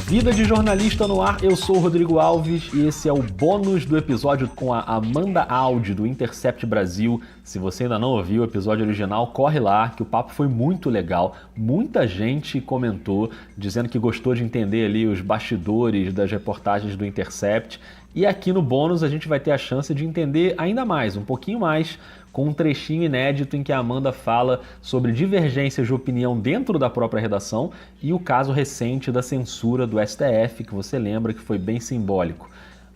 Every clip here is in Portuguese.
Vida de Jornalista no ar, eu sou o Rodrigo Alves e esse é o bônus do episódio com a Amanda Audi do Intercept Brasil. Se você ainda não ouviu o episódio original, corre lá que o papo foi muito legal. Muita gente comentou dizendo que gostou de entender ali os bastidores das reportagens do Intercept. E aqui no bônus a gente vai ter a chance de entender ainda mais, um pouquinho mais, com um trechinho inédito em que a Amanda fala sobre divergências de opinião dentro da própria redação e o caso recente da censura do STF, que você lembra que foi bem simbólico.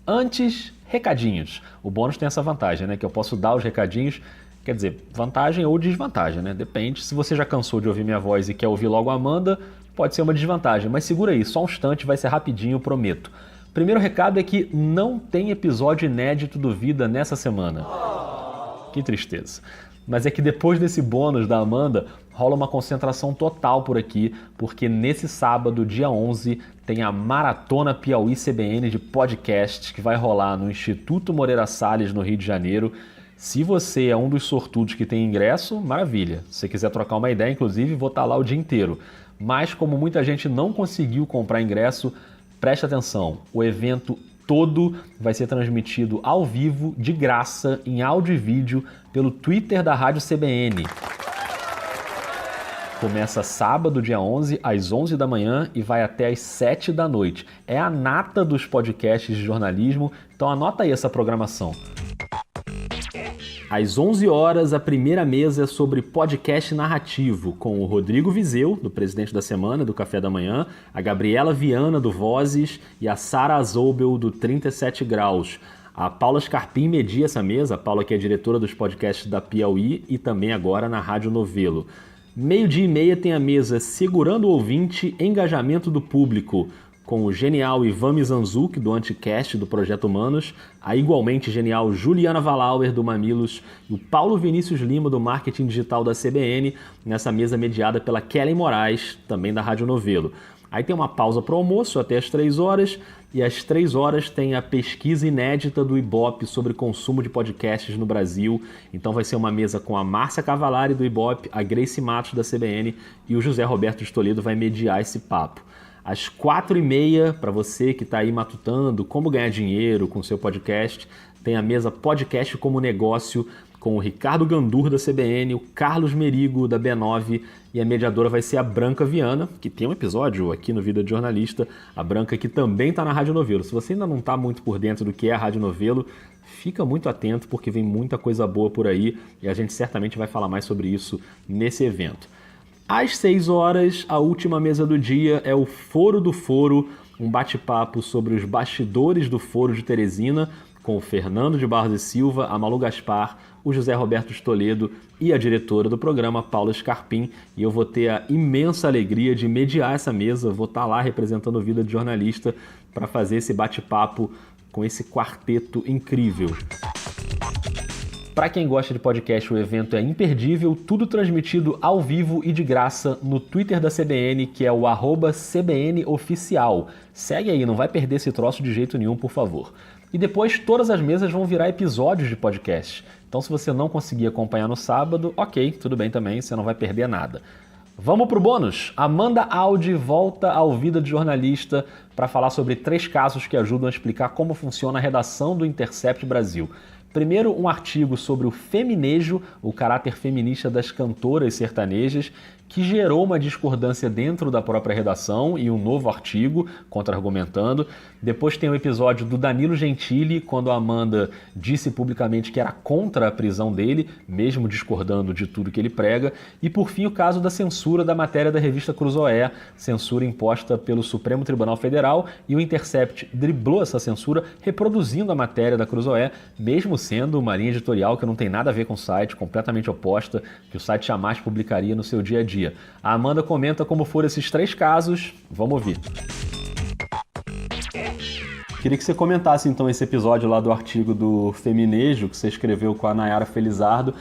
Antes, recadinhos. O bônus tem essa vantagem, né? Que eu posso dar os recadinhos, quer dizer, vantagem ou desvantagem, né? Depende. Se você já cansou de ouvir minha voz e quer ouvir logo a Amanda, pode ser uma desvantagem. Mas segura aí, só um instante, vai ser rapidinho, eu prometo. Primeiro recado é que não tem episódio inédito do Vida nessa semana. Que tristeza. Mas é que depois desse bônus da Amanda, rola uma concentração total por aqui, porque nesse sábado, dia 11, tem a Maratona Piauí CBN de podcast que vai rolar no Instituto Moreira Salles, no Rio de Janeiro. Se você é um dos sortudos que tem ingresso, maravilha. Se você quiser trocar uma ideia, inclusive, vou estar lá o dia inteiro. Mas como muita gente não conseguiu comprar ingresso, preste atenção, o evento todo vai ser transmitido ao vivo, de graça, em áudio e vídeo, pelo Twitter da Rádio CBN. Começa sábado, dia 11, às 11 da manhã e vai até às 7 da noite. É a nata dos podcasts de jornalismo, então anota aí essa programação. Às 11 horas, a primeira mesa é sobre podcast narrativo, com o Rodrigo Vizeu, do Presidente da Semana, do Café da Manhã, a Gabriela Viana, do Vozes, e a Sara Azobel, do 37 Graus. A Paula Scarpim media essa mesa, a Paula que é diretora dos podcasts da Piauí e também agora na Rádio Novelo. 12h30 tem a mesa Segurando o Ouvinte, Engajamento do Público, com o genial Ivan Mizanzuki, do Anticast, do Projeto Humanos, a igualmente genial Juliana Valauer, do Mamilos, e o Paulo Vinícius Lima, do Marketing Digital da CBN, nessa mesa mediada pela Kellen Moraes, também da Rádio Novelo. Aí tem uma pausa para o almoço até as 3 horas, e às 3 horas tem a pesquisa inédita do Ibope sobre consumo de podcasts no Brasil. Então vai ser uma mesa com a Márcia Cavalari, do Ibope, a Grace Matos, da CBN, e o José Roberto de Toledo vai mediar esse papo. Às 4h30, para você que está aí matutando como ganhar dinheiro com o seu podcast, tem a mesa Podcast como Negócio com o Ricardo Gandur, da CBN, o Carlos Merigo, da B9, e a mediadora vai ser a Branca Viana, que tem um episódio aqui no Vida de Jornalista, a Branca que também está na Rádio Novelo. Se você ainda não está muito por dentro do que é a Rádio Novelo, fica muito atento porque vem muita coisa boa por aí e a gente certamente vai falar mais sobre isso nesse evento. Às 6 horas, a última mesa do dia é o Foro do Foro, um bate-papo sobre os bastidores do Foro de Teresina, com o Fernando de Barros e Silva, a Malu Gaspar, o José Roberto de Toledo e a diretora do programa, Paula Scarpim. E eu vou ter a imensa alegria de mediar essa mesa, vou estar lá representando a Vida de Jornalista para fazer esse bate-papo com esse quarteto incrível. Para quem gosta de podcast, o evento é imperdível, tudo transmitido ao vivo e de graça no Twitter da CBN, que é o @CBNOficial. Segue aí, não vai perder esse troço de jeito nenhum, por favor. E depois todas as mesas vão virar episódios de podcast. Então se você não conseguir acompanhar no sábado, ok, tudo bem também, você não vai perder nada. Vamos pro bônus? Amanda Audi volta ao Vida de Jornalista para falar sobre 3 casos que ajudam a explicar como funciona a redação do Intercept Brasil. Primeiro, um artigo sobre o feminejo, o caráter feminista das cantoras sertanejas, que gerou uma discordância dentro da própria redação e um novo artigo contra-argumentando. Depois tem o episódio do Danilo Gentili, quando a Amanda disse publicamente que era contra a prisão dele, mesmo discordando de tudo que ele prega. E por fim, o caso da censura da matéria da revista Cruzoé, censura imposta pelo Supremo Tribunal Federal, e o Intercept driblou essa censura reproduzindo a matéria da Cruzoé, mesmo sendo uma linha editorial que não tem nada a ver com o site, completamente oposta, que o site jamais publicaria no seu dia a dia. A Amanda comenta como foram esses 3 casos. Vamos ouvir. Queria que você comentasse então esse episódio lá do artigo do feminejo que você escreveu com a Nayara Felizardo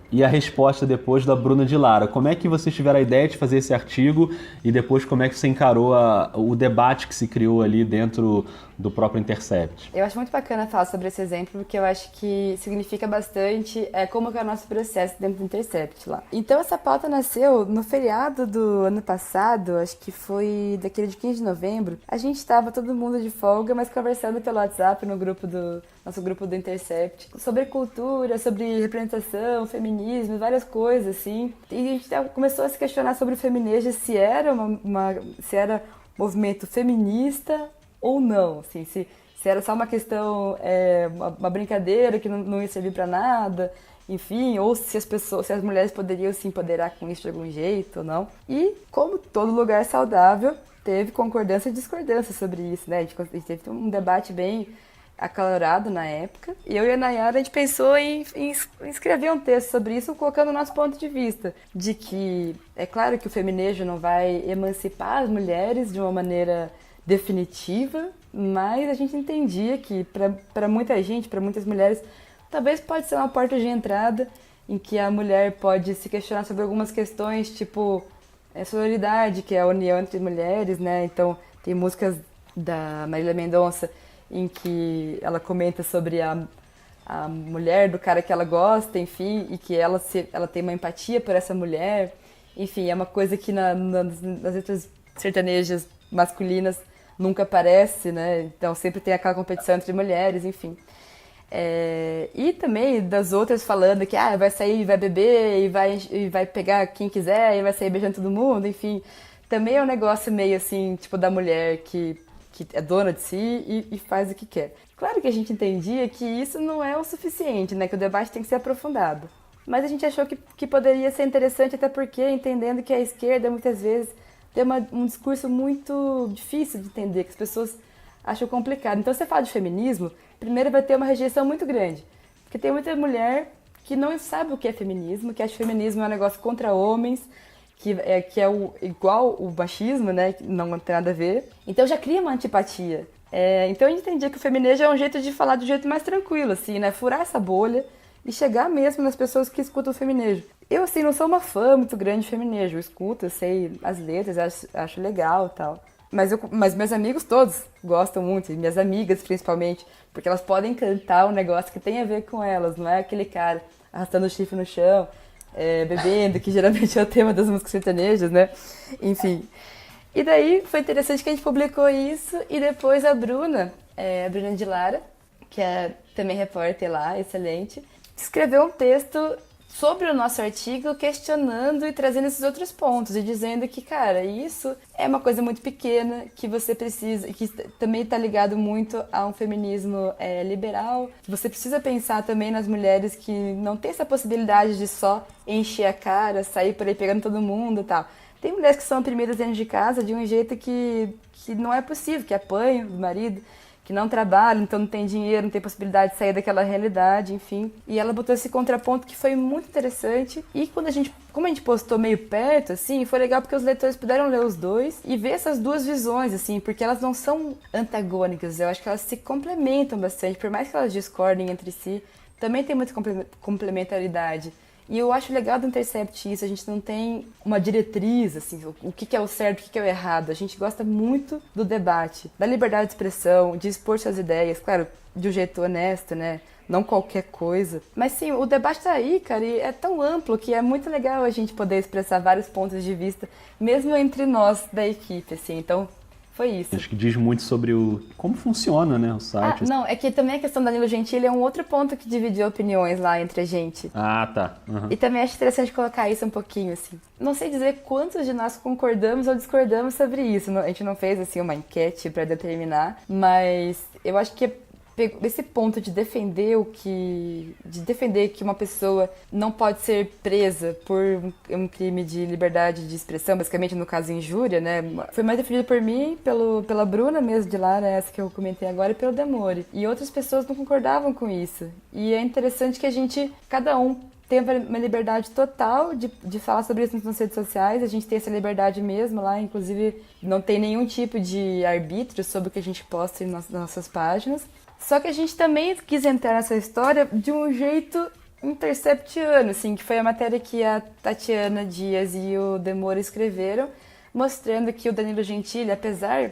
e a resposta depois da Bruna de Lara. Como é que vocês tiveram a ideia de fazer esse artigo e depois como é que você encarou o debate que se criou ali dentro do próprio Intercept. Eu acho muito bacana falar sobre esse exemplo, porque eu acho que significa bastante como que é o nosso processo dentro do Intercept lá. Então essa pauta nasceu no feriado do ano passado, acho que foi daquele de 15 de novembro. A gente estava todo mundo de folga, mas conversando pelo WhatsApp no nosso grupo do Intercept, sobre cultura, sobre representação, feminismo, várias coisas assim. E a gente começou a se questionar sobre o feminejo, se era se era movimento feminista ou não, assim, se era só uma questão, uma brincadeira que não ia servir para nada, enfim, ou se as mulheres poderiam se empoderar com isso de algum jeito ou não. E, como todo lugar saudável, teve concordância e discordância sobre isso, né? A gente teve um debate bem acalorado na época, e eu e a Nayara, a gente pensou em escrever um texto sobre isso, colocando o nosso ponto de vista, de que é claro que o feminejo não vai emancipar as mulheres de uma maneira definitiva, mas a gente entendia que para muita gente, para muitas mulheres, talvez pode ser uma porta de entrada em que a mulher pode se questionar sobre algumas questões, tipo sororidade, que é a união entre mulheres, né? Então tem músicas da Marília Mendonça em que ela comenta sobre a mulher do cara que ela gosta, enfim, e que ela tem uma empatia por essa mulher. Enfim, é uma coisa que nas letras sertanejas masculinas nunca aparece, né? Então sempre tem aquela competição entre mulheres, enfim. E também das outras falando que vai sair, vai beber e vai pegar quem quiser e vai sair beijando todo mundo, enfim. Também é um negócio meio assim, tipo, da mulher que é dona de si e faz o que quer. Claro que a gente entendia que isso não é o suficiente, né? Que o debate tem que ser aprofundado. Mas a gente achou que poderia ser interessante, até porque, entendendo que a esquerda, muitas vezes, tem um discurso muito difícil de entender, que as pessoas acham complicado. Então, se você fala de feminismo, primeiro vai ter uma rejeição muito grande. Porque tem muita mulher que não sabe o que é feminismo, que acha que feminismo é um negócio contra homens, que é igual o machismo, né? Que não tem nada a ver. Então já cria uma antipatia. Então a gente entendia que o feminismo é um jeito de falar do jeito mais tranquilo, assim, né? Furar essa bolha e chegar mesmo nas pessoas que escutam o feminismo. Eu, assim, não sou uma fã muito grande de feminismo. Eu escuto, eu sei as letras, acho legal e tal. Mas meus amigos todos gostam muito, e minhas amigas principalmente, porque elas podem cantar um negócio que tem a ver com elas, não é aquele cara arrastando o chifre no chão, bebendo, que geralmente é o tema das músicas sertanejas, né? Enfim. E daí foi interessante que a gente publicou isso, e depois a Bruna de Lara, que é também repórter lá, excelente, escreveu um texto sobre o nosso artigo, questionando e trazendo esses outros pontos e dizendo que, cara, isso é uma coisa muito pequena, que você precisa, que também está ligado muito a um feminismo liberal, que você precisa pensar também nas mulheres que não tem essa possibilidade de só encher a cara, sair por aí pegando todo mundo e tal. Tem mulheres que são oprimidas dentro de casa de um jeito que não é possível, que apanham do marido, que não trabalham, então não tem dinheiro, não tem possibilidade de sair daquela realidade, enfim. E ela botou esse contraponto que foi muito interessante. E como a gente postou meio perto, assim, foi legal porque os leitores puderam ler os dois e ver essas duas visões, assim, porque elas não são antagônicas, eu acho que elas se complementam bastante, por mais que elas discordem entre si, também tem muita complementaridade. E eu acho legal do Intercept isso, a gente não tem uma diretriz, assim, o que é o certo, o que é o errado. A gente gosta muito do debate, da liberdade de expressão, de expor suas ideias, claro, de um jeito honesto, né? Não qualquer coisa. Mas sim, o debate tá aí, cara, e é tão amplo que é muito legal a gente poder expressar vários pontos de vista, mesmo entre nós da equipe, assim. Então, foi isso. Acho que diz muito sobre como funciona, né, o site. Não, é que também a questão da Danilo Gentili é um outro ponto que dividiu opiniões lá entre a gente. Ah, tá. Uhum. E também acho interessante colocar isso um pouquinho, assim. Não sei dizer quantos de nós concordamos ou discordamos sobre isso. A gente não fez, assim, uma enquete para determinar, mas eu acho que esse ponto de defender que uma pessoa não pode ser presa por um crime de liberdade de expressão, basicamente no caso injúria, né? Foi mais defendido por mim, pela Bruna mesmo de Lara, essa que eu comentei agora, e pelo Demore. E outras pessoas não concordavam com isso. E é interessante que cada um tem uma liberdade total de falar sobre isso nas redes sociais. A gente tem essa liberdade mesmo lá, inclusive não tem nenhum tipo de arbítrio sobre o que a gente posta nas nossas páginas. Só que a gente também quis entrar nessa história de um jeito interceptiano, assim, que foi a matéria que a Tatiana Dias e o Demore escreveram, mostrando que o Danilo Gentili, apesar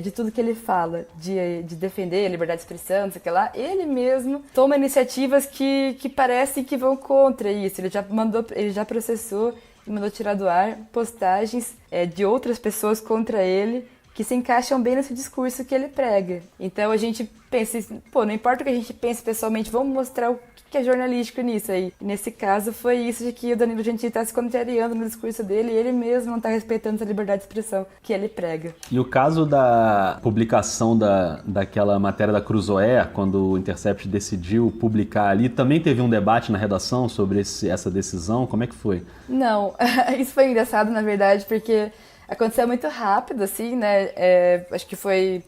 de tudo que ele fala, de defender a liberdade de expressão, não sei o que lá, ele mesmo toma iniciativas que parecem que vão contra isso. Ele já processou e mandou tirar do ar postagens de outras pessoas contra ele, que se encaixam bem nesse discurso que ele prega. Então a gente pensa, não importa o que a gente pense pessoalmente, vamos mostrar o que é jornalístico nisso aí. E nesse caso foi isso de que o Danilo Gentili está se contrariando no discurso dele e ele mesmo não está respeitando essa liberdade de expressão que ele prega. E o caso da publicação daquela matéria da Cruzoé, quando o Intercept decidiu publicar ali, também teve um debate na redação sobre essa decisão? Como é que foi? Não, isso foi engraçado, na verdade, porque aconteceu muito rápido, assim, né? Acho que foi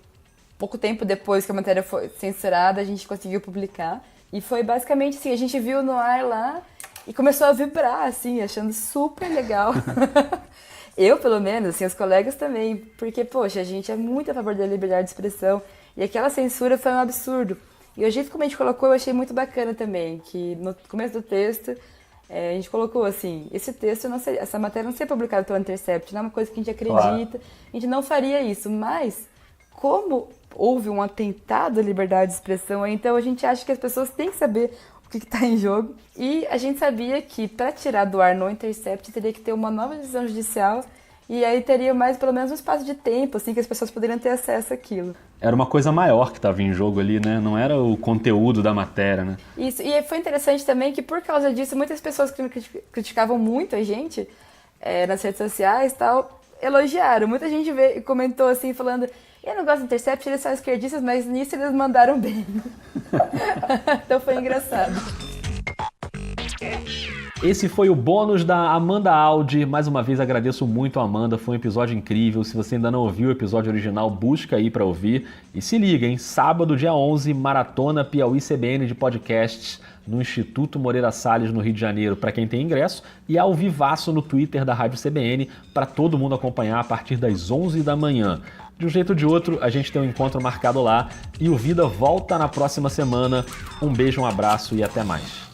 pouco tempo depois que a matéria foi censurada, a gente conseguiu publicar. E foi basicamente assim, a gente viu no ar lá e começou a vibrar, assim, achando super legal. Eu, pelo menos, assim, os colegas também. Porque, poxa, a gente é muito a favor da liberdade de expressão. E aquela censura foi um absurdo. E o jeito como a gente colocou, eu achei muito bacana também. Que no começo do texto, a gente colocou assim, essa matéria não seria publicada pelo Intercept, não é uma coisa que a gente acredita, a gente não faria isso, mas como houve um atentado à liberdade de expressão, então a gente acha que as pessoas têm que saber o que está em jogo, e a gente sabia que para tirar do ar no Intercept teria que ter uma nova decisão judicial, e aí teria mais pelo menos um espaço de tempo, assim, que as pessoas poderiam ter acesso àquilo. Era uma coisa maior que estava em jogo ali, né? Não era o conteúdo da matéria, né? Isso, e foi interessante também que por causa disso, muitas pessoas que criticavam muito a gente nas redes sociais e tal, elogiaram. Muita gente comentou assim, falando, eu não gosto do Intercept, eles são esquerdistas, mas nisso eles mandaram bem. Então foi engraçado. Esse foi o bônus da Amanda Audi. Mais uma vez agradeço muito a Amanda, foi um episódio incrível. Se você ainda não ouviu o episódio original, busca aí pra ouvir. E se liga, hein? Sábado, dia 11, Maratona Piauí CBN de podcasts no Instituto Moreira Salles, no Rio de Janeiro, para quem tem ingresso, e ao vivaço no Twitter da Rádio CBN, para todo mundo acompanhar a partir das 11 da manhã. De um jeito ou de outro, a gente tem um encontro marcado lá, e o Vida volta na próxima semana. Um beijo, um abraço e até mais.